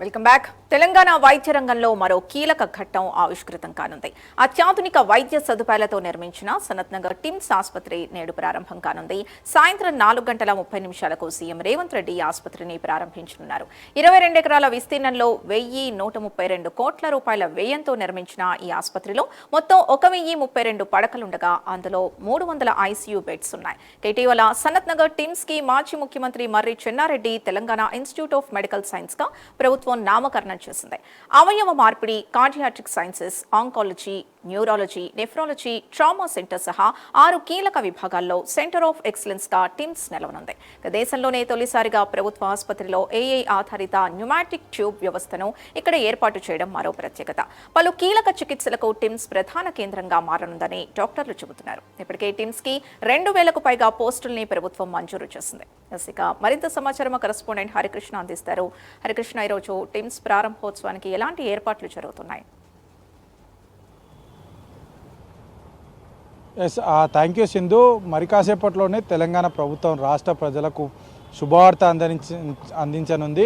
Welcome back. Telangana వైద్య రంగంలో మరో కీలక ఘట్టం ఆవిష్కృతం కానుంది. అత్యాధునిక వైద్య సదుపాయాలతో నిర్మించిన సనత్ నగర్ టిమ్స్ ఆసుపత్రి నేడు ప్రారంభం కానుంది. సాయంత్రం 4:30 సీఎం రేవంత్ రెడ్డి ఆసుపత్రిని ప్రారంభించనున్నారు. 22 ఎకరాల విస్తీర్ణంలో 1,132 కోట్ల రూపాయల వ్యయంతో నిర్మించిన ఈ ఆసుపత్రిలో మొత్తం 1,032 పడకలుండగా అందులో 300 ఐసీయూ బెడ్స్ ఉన్నాయి. ఇటీవల సనత్ నగర్ టిమ్స్ కి మాజీ ముఖ్యమంత్రి Marri Chennareddy Telangana institute of medical science గా ప్రభుత్వం నామకరణం చేసింది. అవయవ మార్పిడి, కార్డియాట్రిక్ sciences, oncology, neurology, nephrology, trauma centre సహా 6 కీలక విభాగాల్లో సెంటర్ ఆఫ్ ఎక్సలెన్స్ గా టిమ్స్ నిలవనుంది. దేశంలోనే తొలిసారిగా ప్రభుత్వ ఆసుపత్రిలో ఏఐ ఆధారిత న్యూమాటిక్ ట్యూబ్ వ్యవస్థను ఇక్కడ ఏర్పాటు చేయడం మరో ప్రత్యేకత. పలు కీలక చికిత్సలకు టిమ్స్ ప్రధాన కేంద్రంగా మారనుందని డాక్టర్లు చెబుతున్నారు. ఇప్పటికే టిమ్స్ కి 2,000కు పైగా పోస్టుల్ని ప్రభుత్వం మంజూరు చేసింది. ఇక మరింత సమాచారం కరెస్పాండెంట్ హరికృష్ణ అందిస్తారు. హరికృష్ణ, ఈరోజు టిమ్స్ ప్రారంభోత్సవానికి ఎలాంటి ఏర్పాట్లు జరుగుతున్నాయి? Thank you Sindhu. మరి కాసేపట్లోనే తెలంగాణ ప్రభుత్వం రాష్ట్ర ప్రజలకు శుభవార్త అందించనుంది.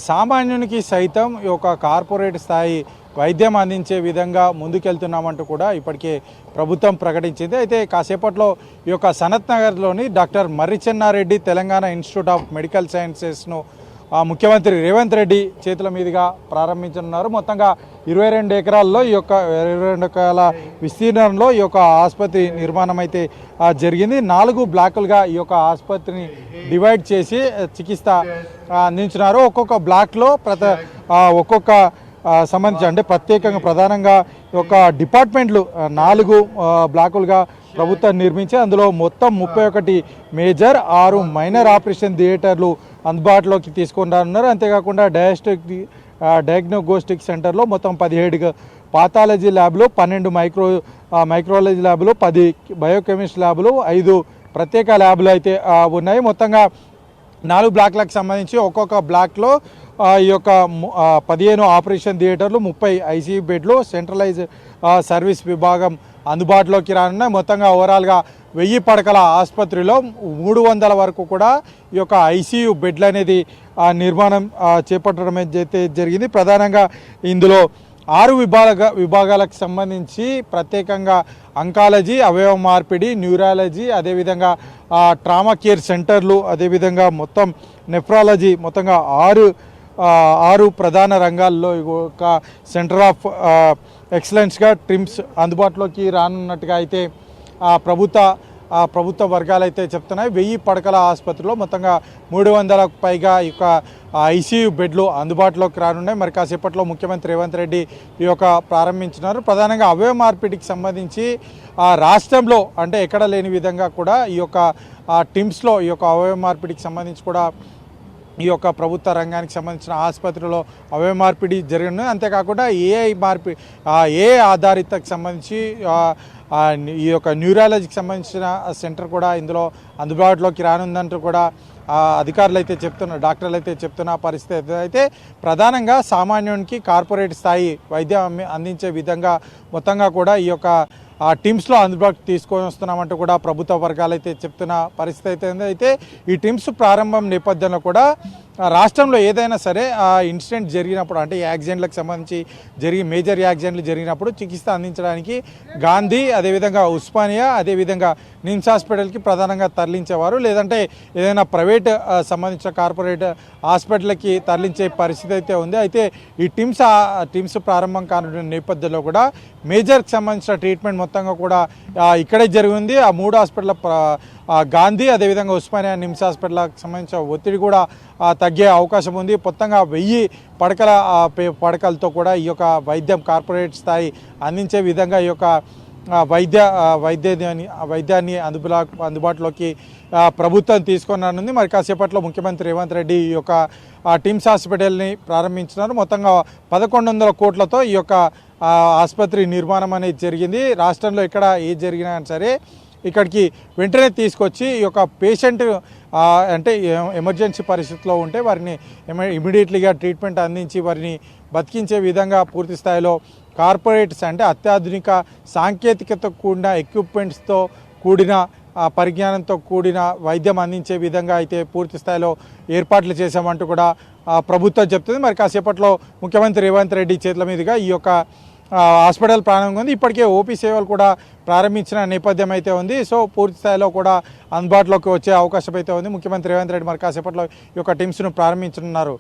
సామాన్యునికి సైతం ఈ యొక్క కార్పొరేట్ స్థాయి వైద్యం అందించే విధంగా ముందుకెళ్తున్నామంటూ కూడా ఇప్పటికే ప్రభుత్వం ప్రకటించింది. అయితే కాసేపట్లో ఈ యొక్క సనత్ నగర్లోని doctor Marri Chennareddy Telangana institute of medical సైన్సెస్ను ముఖ్యమంత్రి రేవంత్ రెడ్డి చేతుల మీదుగా ప్రారంభించనున్నారు. మొత్తంగా 22 ఎకరాల్లో ఈ యొక్క 22 ఎకరాల విస్తీర్ణంలో ఈ యొక్క ఆసుపత్రి నిర్మాణం అయితే జరిగింది. 4 బ్లాకులుగా ఈ యొక్క ఆసుపత్రిని డివైడ్ చేసి చికిత్స అందించినారు. ఒక్కొక్క బ్లాక్లో ఒక్కొక్క సంబంధించి అంటే ప్రత్యేకంగా ప్రధానంగా ఒక డిపార్ట్మెంట్లు 4 బ్లాకులుగా ప్రభుత్వం నిర్మించి అందులో మొత్తం 31 మేజర్ 6 మైనర్ ఆపరేషన్ థియేటర్లు అందుబాటులోకి తీసుకున్నారు. అంతేకాకుండా డయాగ్నోస్టిక్ సెంటర్లో మొత్తం 17 పాథాలజీ ల్యాబ్లు, 12 మైక్రోలజీ ల్యాబ్లు, 10 బయోకెమిస్ట్రీ ల్యాబ్లు, 5 ప్రత్యేక ల్యాబ్లు అయితే ఉన్నాయి. మొత్తంగా 4 బ్లాక్లకు సంబంధించి ఒక్కొక్క బ్లాక్లో ఈ యొక్క 15 ఆపరేషన్ థియేటర్లు, 30 ఐసీయూ బెడ్లు, సెంట్రలైజ్ సర్వీస్ విభాగం అందుబాటులోకి రానున్నాయి. మొత్తంగా ఓవరాల్గా 1000 పడకల ఆసుపత్రిలో 300 వరకు కూడా ఈ యొక్క ఐసీయూ బెడ్లు అనేది నిర్మాణం చేపట్టడం అయితే జరిగింది. ప్రధానంగా ఇందులో 6 విభాగాలకు సంబంధించి ప్రత్యేకంగా అంకాలజీ, అవయవ మార్పిడి, న్యూరాలజీ, అదేవిధంగా ట్రామా కేర్ సెంటర్లు, అదేవిధంగా మొత్తం నెఫ్రాలజీ, మొత్తంగా 6 ప్రధాన రంగాల్లో ఒక సెంటర్ ఆఫ్ ఎక్సలెన్స్గా టిమ్స్ అందుబాటులోకి రానున్నట్టుగా అయితే ప్రభుత్వ వర్గాలు అయితే చెప్తున్నాయి. 1000 పడకల ఆసుపత్రిలో మొత్తంగా 300కు పైగా ఈ యొక్క ఐసీయూ బెడ్లు అందుబాటులోకి రానున్నాయి. మరి కాసేపట్లో ముఖ్యమంత్రి రేవంత్ రెడ్డి ఈ యొక్క ప్రారంభించినారు. ప్రధానంగా అవయవ మార్పిడికి సంబంధించి రాష్ట్రంలో అంటే ఎక్కడ లేని విధంగా కూడా ఈ యొక్క టిమ్స్లో ఈ యొక్క అవయవ మార్పిడికి సంబంధించి కూడా ఈ యొక్క ప్రభుత్వ రంగానికి సంబంధించిన ఆసుపత్రిలో అవయవ మార్పిడి జరిగిన. అంతేకాకుండా ఏ ఆధారితకు సంబంధించి ఈ యొక్క న్యూరాలజీకి సంబంధించిన సెంటర్ కూడా ఇందులో అందుబాటులోకి రానుందంటూ కూడా అధికారులు అయితే డాక్టర్లు అయితే చెప్తున్న పరిస్థితి అయితే ప్రధానంగా సామాన్యునికి కార్పొరేట్ స్థాయి వైద్యం అందించే విధంగా మొత్తంగా కూడా ఈ యొక్క టిమ్స్లో అందుబాటులోకి తీసుకొని వస్తున్నామంటూ కూడా ప్రభుత్వ వర్గాలు అయితే చెప్తున్న పరిస్థితి అయితే ఈ టిమ్స్ ప్రారంభం నేపథ్యంలో కూడా రాష్ట్రంలో ఏదైనా సరే ఇన్సిడెంట్ జరిగినప్పుడు అంటే యాక్సిడెంట్లకు సంబంధించి మేజర్ యాక్సిడెంట్లు జరిగినప్పుడు చికిత్స అందించడానికి గాంధీ, అదేవిధంగా ఉస్మానియా, అదేవిధంగా నిమ్స్ హాస్పిటల్కి ప్రధానంగా తరలించేవారు. లేదంటే ఏదైనా ప్రైవేట్ సంబంధించిన కార్పొరేట్ హాస్పిటల్కి తరలించే పరిస్థితి అయితే ఉంది. అయితే ఈ టిమ్స్ ప్రారంభం కానున్న నేపథ్యంలో కూడా మేజర్కి సంబంధించిన ట్రీట్మెంట్ మొత్తంగా కూడా ఇక్కడే జరిగింది. ఆ 3 హాస్పిటల్ గాంధీ, అదేవిధంగా ఉస్మానియా, నిమ్స్ హాస్పిటల్కి సంబంధించిన ఒత్తిడి కూడా తగ్గే అవకాశం ఉంది. మొత్తంగా 1000 పడకలతో కూడా ఈ యొక్క వైద్యం కార్పొరేట్ స్థాయి అందించే విధంగా ఈ యొక్క వైద్యాన్ని అందుబాటులోకి ప్రభుత్వం తీసుకున్నానుంది. మరి కాసేపట్లో ముఖ్యమంత్రి రేవంత్ రెడ్డి ఈ యొక్క టిమ్స్ హాస్పిటల్ని ప్రారంభించినారు. మొత్తంగా 1100 కోట్లతో ఈ యొక్క ఆసుపత్రి నిర్మాణం అనేది జరిగింది. రాష్ట్రంలో ఎక్కడ ఏది జరిగినా సరే ఇక్కడికి వెంటనే తీసుకొచ్చి ఈ యొక్క పేషెంట్ అంటే ఎమర్జెన్సీ పరిస్థితిలో ఉంటే వారిని ఇమీడియట్లీగా ట్రీట్మెంట్ అందించి వారిని బతికించే విధంగా పూర్తి స్థాయిలో కార్పొరేట్స్ అంటే అత్యాధునిక సాంకేతికత కూడిన ఎక్విప్మెంట్స్తో కూడిన పరిజ్ఞానంతో కూడిన వైద్యం అందించే విధంగా అయితే పూర్తి స్థాయిలో ఏర్పాట్లు చేశామంటూ కూడా ప్రభుత్వం చెప్తుంది. మరి కాసేపట్లో ముఖ్యమంత్రి రేవంత్ రెడ్డి చేతుల మీదుగా ఈ యొక్క హాస్పిటల్ ప్రారంభంగా ఉంది. ఇప్పటికే ఓపీ సేవలు కూడా ప్రారంభించిన నేపథ్యం అయితే ఉంది. సో పూర్తి స్థాయిలో కూడా అందుబాటులోకి వచ్చే అవకాశం అయితే ఉంది. ముఖ్యమంత్రి రేవంత్ రెడ్డి మరి కాసేపట్లో ఈ యొక్క టీమ్స్ను ప్రారంభించనున్నారు.